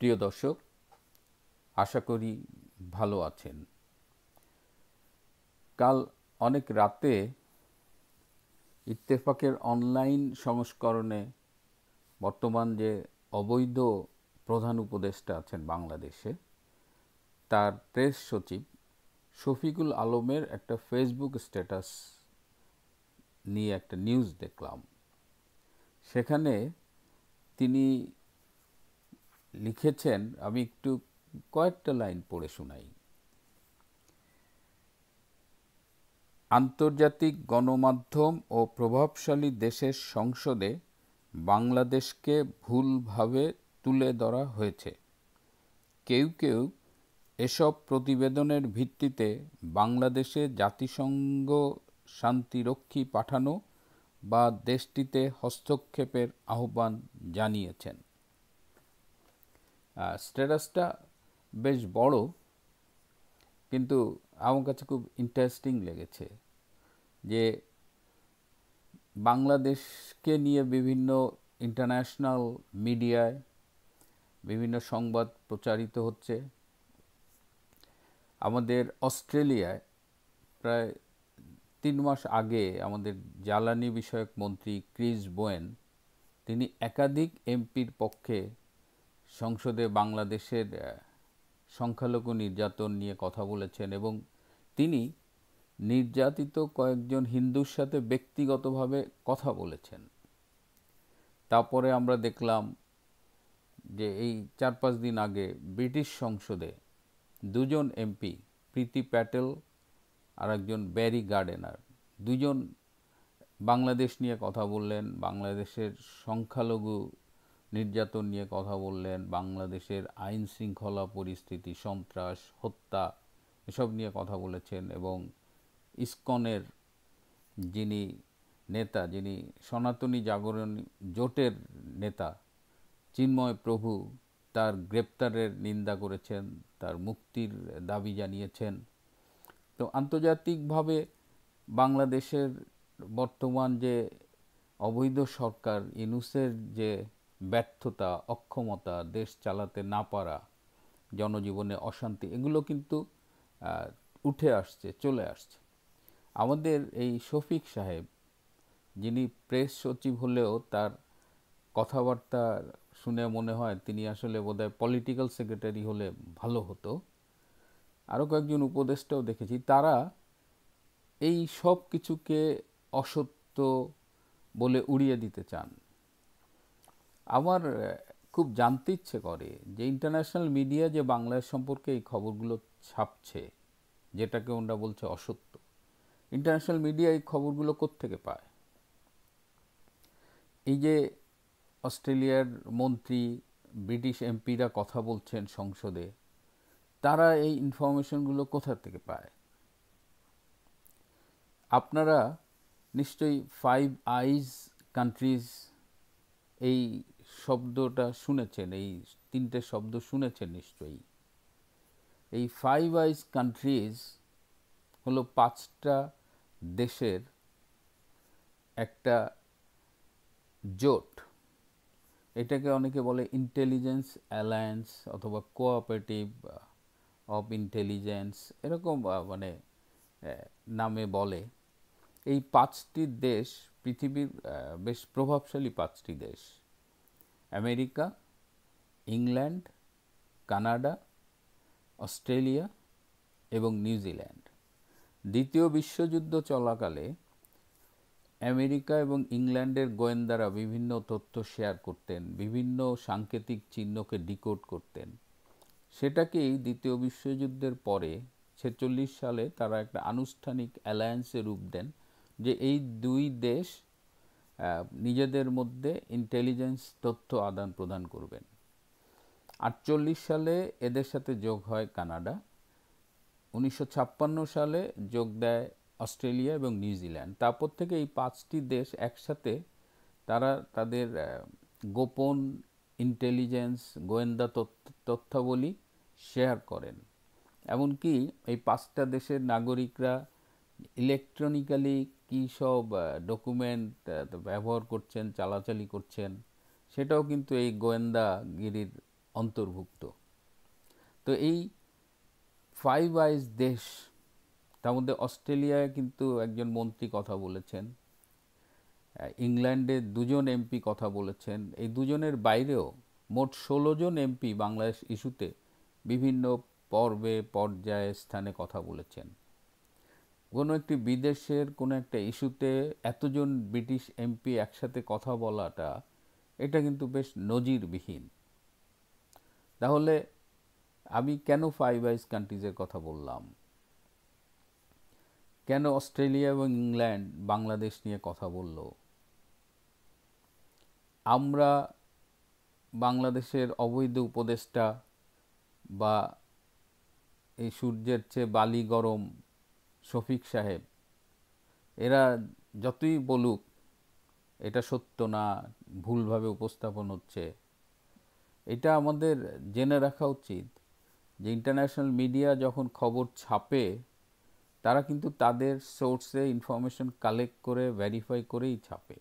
প্রিয় দর্শক, আশা করি ভালো আছেন। কাল অনেক রাতে ইত্তেফাকের অনলাইন সংস্করণে বর্তমান যে অবৈধ প্রধান উপদেষ্টা আছেন বাংলাদেশে, তার প্রেস সচিব শফিকুল আলমের একটা ফেসবুক স্ট্যাটাস নিয়ে একটা নিউজ দেখলাম। সেখানে তিনি লিখেছেন, আমি একটু কয়েকটা লাইন পড়ে শোনাই। আন্তর্জাতিক গণমাধ্যম ও প্রভাবশালী দেশের সংসদে বাংলাদেশকে ভুলভাবে তুলে ধরা হয়েছে। কেউ কেউ এসব প্রতিবেদনের ভিত্তিতে বাংলাদেশে জাতিসংঘ শান্তিরক্ষী পাঠানো বা দেশটিতে হস্তক্ষেপের আহ্বান জানিয়েছেন। স্ট্যাটাসটা বেশ বড়, কিন্তু আমার কাছে খুব ইন্টারেস্টিং লেগেছে যে বাংলাদেশকে নিয়ে বিভিন্ন ইন্টারন্যাশনাল মিডিয়ায় বিভিন্ন সংবাদ প্রচারিত হচ্ছে। আমাদের অস্ট্রেলিয়ায় প্রায় 3 মাস আগে আমাদের জ্বালানি বিষয়ক মন্ত্রী ক্রিস বোয়েন, তিনি একাধিক এমপির পক্ষে সংসদে বাংলাদেশের সংখ্যালঘু নির্যাতন নিয়ে কথা বলেছেন এবং তিনি নির্যাতিত কয়েকজন হিন্দুর সাথে ব্যক্তিগতভাবে কথা বলেছেন। তারপরে আমরা দেখলাম যে এই 4-5 দিন আগে ব্রিটিশ সংসদে দুজন এমপি, প্রীতি প্যাটেল আর একজন ব্যারি গার্ডেনার, দুজন বাংলাদেশ নিয়ে কথা বললেন, বাংলাদেশের সংখ্যালঘু নির্যাতন নিয়ে কথা বললেন, বাংলাদেশের আইন শৃঙ্খলা পরিস্থিতি, সন্ত্রাস, হত্যা এসব নিয়ে কথা বলেছেন। এবং ইসকনের যিনি নেতা, যিনি সনাতনী জাগরণ জোটের নেতা চিন্ময় প্রভু, তার গ্রেপ্তারের নিন্দা করেছেন, তার মুক্তির দাবি জানিয়েছেন। তো আন্তর্জাতিকভাবে বাংলাদেশের বর্তমান যে অবৈধ সরকার, ইউনূসের যে ব্যর্থতা, অক্ষমতা, দেশ চালাতে না পারা, জনজীবনে অশান্তি, এগুলো কিন্তু উঠে আসছে, চলে আসছে। আমাদের এই শফিক সাহেব, যিনি প্রেস সচিব হলেও তার কথাবার্তা শুনে মনে হয় তিনি আসলে বোধহয় পলিটিক্যাল সেক্রেটারি হলে ভালো হতো। আরও কয়েকজন উপদেষ্টাও দেখেছি, তারা এই সব কিছুকে অসত্য বলে উড়িয়ে দিতে চান। আমার খুব জানতে ইচ্ছে করে যে ইন্টারন্যাশনাল মিডিয়া যে বাংলাদেশ সম্পর্কে এই খবরগুলো ছাপছে, যেটাকে ওরা বলছে অসত্য, ইন্টারন্যাশনাল মিডিয়া এই খবরগুলো কোত্থেকে পায়? এই যে অস্ট্রেলিয়ার মন্ত্রী, ব্রিটিশ এমপিরা কথা বলছেন সংসদে, তারা এই ইনফরমেশনগুলো কোথা থেকে পায়? আপনারা নিশ্চয়ই 5 আইজ কান্ট্রিজ এই শব্দটা শুনেছেন, এই 3টে শব্দ শুনেছেন নিশ্চয়ই। এই 5 আইজ কান্ট্রিজ হলো 5টা দেশের একটা জোট। এটাকে অনেকে বলে ইন্টেলিজেন্স অ্যালায়েন্স অথবা কোঅপারেটিভ অফ ইন্টেলিজেন্স, এরকম মানে নামে বলে। এই 5টি দেশ পৃথিবীর বেশ প্রভাবশালী 5টি দেশ: আমেরিকা, ইংল্যান্ড, কানাডা, অস্ট্রেলিয়া এবং নিউজিল্যান্ড। দ্বিতীয় বিশ্বযুদ্ধ চলাকালে আমেরিকা এবং ইংল্যান্ডের গোয়েন্দারা বিভিন্ন তথ্য শেয়ার করতেন, বিভিন্ন সাংকেতিক চিহ্নকে ডিকোড করতেন। সেটাকেই দ্বিতীয় বিশ্বযুদ্ধের পরে 46 সালে তারা একটা আনুষ্ঠানিক অ্যালায়েন্সে রূপ দেন, যে এই দুই দেশ নিজেদের মধ্যে ইন্টেলিজেন্স তথ্য আদান প্রদান করবেন। 48 সালে এদের সাথে যোগ হয় কানাডা, 1956 সালে যোগ দেয় অস্ট্রেলিয়া এবং নিউজিল্যান্ড। তারপর থেকে এই 5টি দেশ একসাথে তারা তাদের গোপন ইন্টেলিজেন্স, গোয়েন্দা তথ্যাবলী শেয়ার করেন। এমনকি এই 5টা দেশের নাগরিকরা ইলেকট্রনিক্যালি কী সব ডকুমেন্ট ব্যবহার করছেন, চালাচালি করছেন, সেটাও কিন্তু এই গোয়েন্দাগিরির অন্তর্ভুক্ত। তো এই ফাইভ আইজ দেশ, তার মধ্যে অস্ট্রেলিয়ায় কিন্তু একজন মন্ত্রী কথা বলেছেন, ইংল্যান্ডে 2জন এমপি কথা বলেছেন, এই 2জনের বাইরেও মোট 16 জন এমপি বাংলাদেশ ইস্যুতে বিভিন্ন পর্বে পর্যায়ে স্থানে কথা বলেছেন। কোনো একটি বিদেশের কোনো একটা ইস্যুতে এতজন ব্রিটিশ এমপি একসাথে কথা বলাটা, এটা কিন্তু বেশ নজিরবিহীন। তাহলে আমি কেন ফাইভ আইজ কান্ট্রিজের কথা বললাম, কেন অস্ট্রেলিয়া এবং ইংল্যান্ড বাংলাদেশ নিয়ে কথা বলল? আমরা বাংলাদেশের অবৈধ উপদেষ্টা বা এই সূর্যের চেয়ে বালি গরম শফিক সাহেব, এরা যতই বলুক এটা সত্য না, ভুলভাবে উপস্থাপন হচ্ছে, এটা আমাদের জেনে রাখা উচিত যে ইন্টারন্যাশনাল মিডিয়া যখন খবর ছাপে, তারা কিন্তু তাদের সোর্সে ইনফরমেশন কালেক্ট করে ভেরিফাই করেই ছাপে।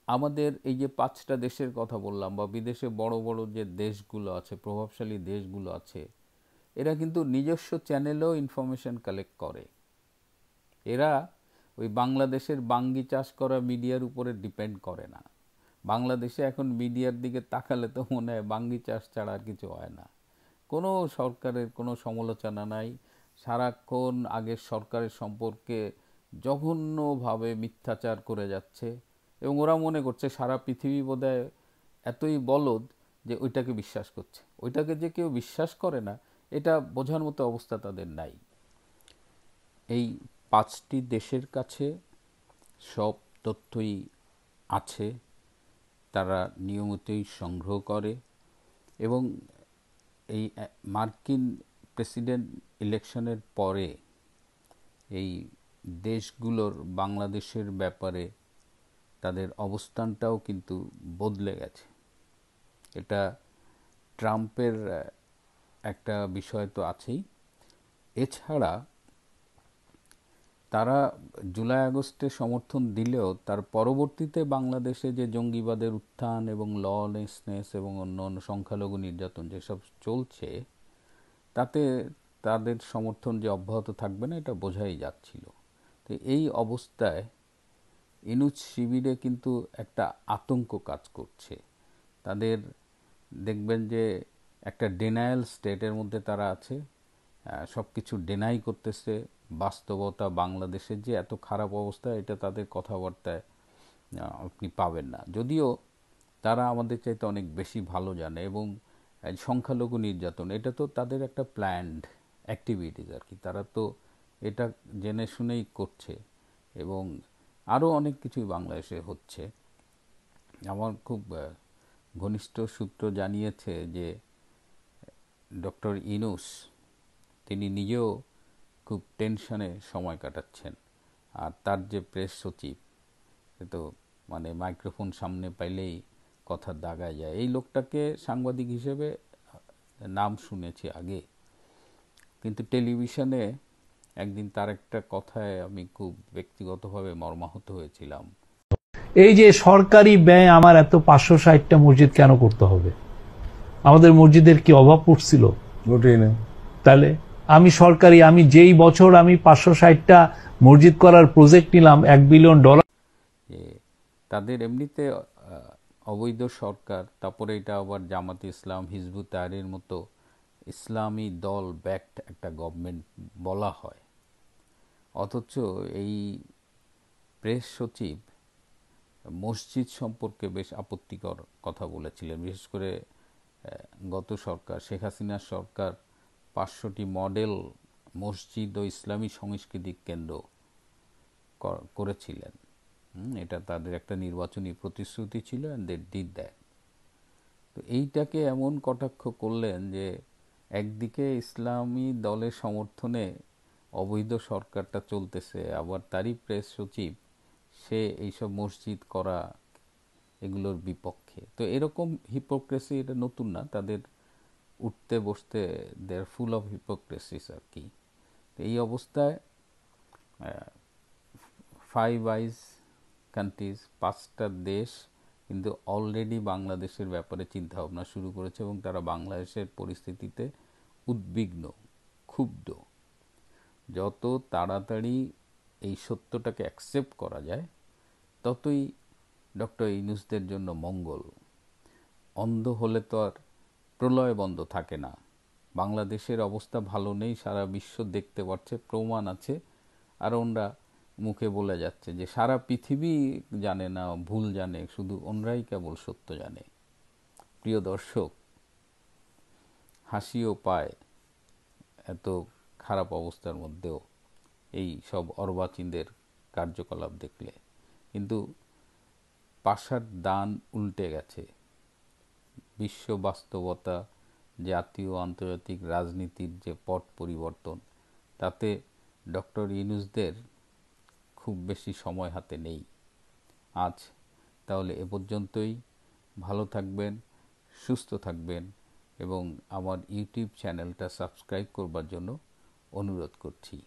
আমাদের এই যে 5টা দেশের কথা বললাম, বা বিদেশে বড় বড় যে দেশগুলো আছে, প্রভাবশালী দেশগুলো আছে, এরা কিন্তু নিজস্ব চ্যানেলেও ইনফরমেশন কালেক্ট করে। এরা ওই বাংলাদেশের বাঙ্গি চাষ করা মিডিয়ার উপরে ডিপেন্ড করে না। বাংলাদেশে এখন মিডিয়ার দিকে তাকালে তো মনে হয় বাঙ্গি চাষ ছাড়া আর কিছু হয় না। কোনো সরকারের কোনো সমালোচনা নাই, সারাক্ষণ আগের সরকারের সম্পর্কে জঘন্যভাবে মিথ্যাচার করে যাচ্ছে, এবং ওরা মনে করছে সারা পৃথিবী বোধহয় এতই বলদ যে ওইটাকে বিশ্বাস করছে। ওইটাকে যে কেউ বিশ্বাস করে না, এটা বোঝার মতো অবস্থা তাদের নাই। এই 5টি দেশের কাছে সব তথ্যই আছে, তারা নিয়মিতই সংগ্রহ করে, এবং এই মার্কিন প্রেসিডেন্ট ইলেকশনের পরে এই দেশগুলোর বাংলাদেশের ব্যাপারে তাদের অবস্থানটাও কিন্তু বদলে গেছে। এটা ট্রাম্পের একটা বিষয় তো আছেই। এছাড়া তারা জুলাই আগস্টে সমর্থন দিলেও তার পরবর্তীতে বাংলাদেশে যে জঙ্গিবাদের উত্থান এবং ললেসনেস এবং অন্যান্য সংখ্যালঘু নির্যাতন যেসব চলছে, তাতে তাদের সমর্থন যে অব্যাহত থাকবে না, এটা বোঝাই যাচ্ছিল। তো এই অবস্থায় ইনুস শিবিরে কিন্তু একটা আতঙ্ক কাজ করছে। তাদের দেখবেন যে একটা ডেনায়াল স্টেটের মধ্যে তারা আছে, সব কিছু ডেনাই করতেছে। বাস্তবতা বাংলাদেশের যে এত খারাপ অবস্থা, এটা তাদের কথাবার্তায় আপনি পাবেন না। যদিও তারা আমাদের চাইতে অনেক বেশি ভালো জানে, এবং সংখ্যালঘু নির্যাতন এটা তো তাদের একটা প্ল্যান্ড অ্যাক্টিভিটিস আর কি, তারা তো এটা জেনে শুনেই করছে, এবং আরও অনেক কিছুই বাংলাদেশে হচ্ছে। আমার খুব ঘনিষ্ঠ সূত্র জানিয়েছে যে ডক্টর ইনুস তিনি নিজেও খুব টেনশনে সময় কাটাচ্ছেন, আর তার যে প্রেস সচিব, সে তো মানে মাইক্রোফোন সামনে পাইলেই কথা দাগায় যায়। এই লোকটাকে সাংবাদিক হিসেবে নাম শুনেছি আগে, কিন্তু টেলিভিশনে একদিন তার একটা কথায় আমি খুব ব্যক্তিগতভাবে মর্মাহত হয়েছিলাম। এই যে সরকারি ব্যয় আমার এত 560টা মসজিদ কেন করতে হবে? আমাদের মসজিদের কি অভাব পড়ছিল? তাহলে আমি সরকারি, আমি যেই বছর আমি 560টা মসজিদ করার প্রজেক্ট নিলাম $1 বিলিয়ন, তাদের এমনিতে অবৈধ সরকার, তারপরে এটা আবার জামাত ইসলাম, হিজবুত তাহরীর মতো ইসলামী দল ব্যাকড একটা গভর্নমেন্ট বলা হয়, অথচ এই প্রেস সচিব মসজিদ সম্পর্কে বেশ আপত্তিকর কথা বলেছিলেন। বিশেষ করে গত সরকার, শেখ হাসিনার সরকার 500টি মডেল মসজিদ ও ইসলামী সাংস্কৃতিক কেন্দ্র করেছিলেন। এটা তাদের একটা নির্বাচনী প্রতিশ্রুতি ছিল, অ্যান্ড দে ডিড দ্যাট। তো এইটাকে এমন কটাক্ষ করলেন যে একদিকে ইসলামী দলের সমর্থনে অবৈধ সরকারটা চলতেছে, আবার তারই প্রেস সচিব সে এইসব মসজিদ করা এগুলোর বিপক্ষে। তো এরকম হিপোক্রেসি, এটা নতুন না, তাদের উঠতে বসতে দে আর ফুল অফ হিপোক্রেসিস আর কি। তো এই অবস্থায় ফাইভ আইজ কান্ট্রিজ, 5টা দেশ কিন্তু অলরেডি বাংলাদেশের ব্যাপারে চিন্তা ভাবনা শুরু করেছে এবং তারা বাংলাদেশের পরিস্থিতিতে উদ্বিগ্ন, ক্ষুব্ধ। যত তাড়াতাড়ি এই সত্যটাকে অ্যাকসেপ্ট করা যায় ততই ডক্টর ইউনূসদের জন্য মঙ্গল। অন্ধ হলে তো আর প্রলয় বন্ধ থাকে না। বাংলাদেশের অবস্থা ভালো নেই, সারা বিশ্ব দেখতে পাচ্ছে, প্রমাণ আছে। আর ওনরা মুখে বলে যাচ্ছে যে সারা পৃথিবী জানে না, ভুল জানে, শুধু ওনরাই কেবল সত্য জানে। প্রিয় দর্শক, হাসিও পায় এত খারাপ অবস্থার মধ্যেও এই সব অর্বাচীনদের কার্যকলাপ দেখলে। কিন্তু পাশার দান উল্টে গেছে। বিশ্ব বাস্তবতা, জাতীয় আন্তর্জাতিক রাজনীতির যে পট পরিবর্তন, তাতে ডক্টর ইউনূসদের খুব বেশি সময় হাতে নেই। আজ তাহলে এ পর্যন্তই। ভালো থাকবেন, সুস্থ থাকবেন এবং আমার ইউটিউব চ্যানেলটা সাবস্ক্রাইব করবার জন্য অনুরোধ করছি।